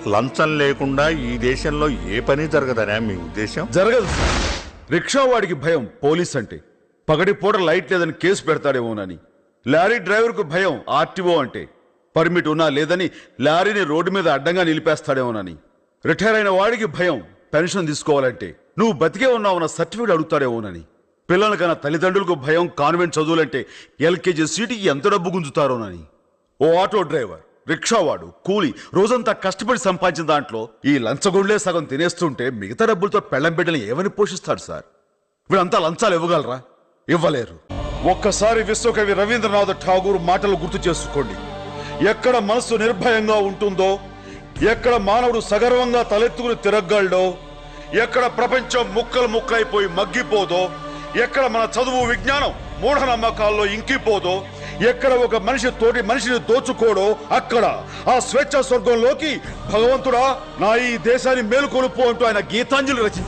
లంచం లేకుండా ఈ దేశంలో ఏ పని జరగదనే మీ ఉద్దేశం? జరగదు సార్. రిక్షా వాడికి భయం పోలీస్ అంటే, పగటిపూట లైట్ లేదని కేసు పెడతాడేమోనని. లారీ డ్రైవర్కు భయం ఆర్టీఓ అంటే, పర్మిట్ ఉన్నా లేదని లారీని రోడ్డు మీద అడ్డంగా నిలిపేస్తాడేమోనని. రిటైర్ అయిన వాడికి భయం పెన్షన్ తీసుకోవాలంటే నువ్వు బతికే ఉన్నావన్న సర్టిఫికేట్ అడుగుతాడేమోనని. పిల్లల కన్నా తల్లిదండ్రులకు భయం కాన్వెంట్ చదువులంటే ఎల్కేజీ సీటుకి ఎంత డబ్బు గుంజుతారోనని. ఓ ఆటో డ్రైవర్, రిక్షావాడు, కూలి రోజంతా కష్టపడి సంపాదించిన దాంట్లో ఈ లంచగొండ్లే సగం తినేస్తుంటే మిగతా డబ్బులతో పెళ్ళం బిడ్డలు ఏమని పోషిస్తాడు సార్? వీళ్ళంతా లంచాలు ఇవ్వగలరా? ఇవ్వలేరు. ఒక్కసారి విశ్వకవి రవీంద్రనాథ్ ఠాగూర్ మాటలు గుర్తు చేసుకోండి. ఎక్కడ మనసు నిర్భయంగా ఉంటుందో, ఎక్కడ మానవుడు సగర్వంగా తలెత్తుకుని తిరగలడో, ఎక్కడ ప్రపంచం ముక్కలు ముక్కలైపోయి మగ్గిపోదో, ఎక్కడ మన చదువు విజ్ఞానం మూఢనమ్మకాల్లో ఇంకిపోదో, ఎక్కడ ఒక మనిషి తోటి మనిషిని దోచుకోడో అక్కడ ఆ స్వేచ్ఛా స్వర్గంలోకి భగవంతుడా నా ఈ దేశాన్ని మేలుకొలుపు అంటూ ఆయన గీతాంజలి రచించారు.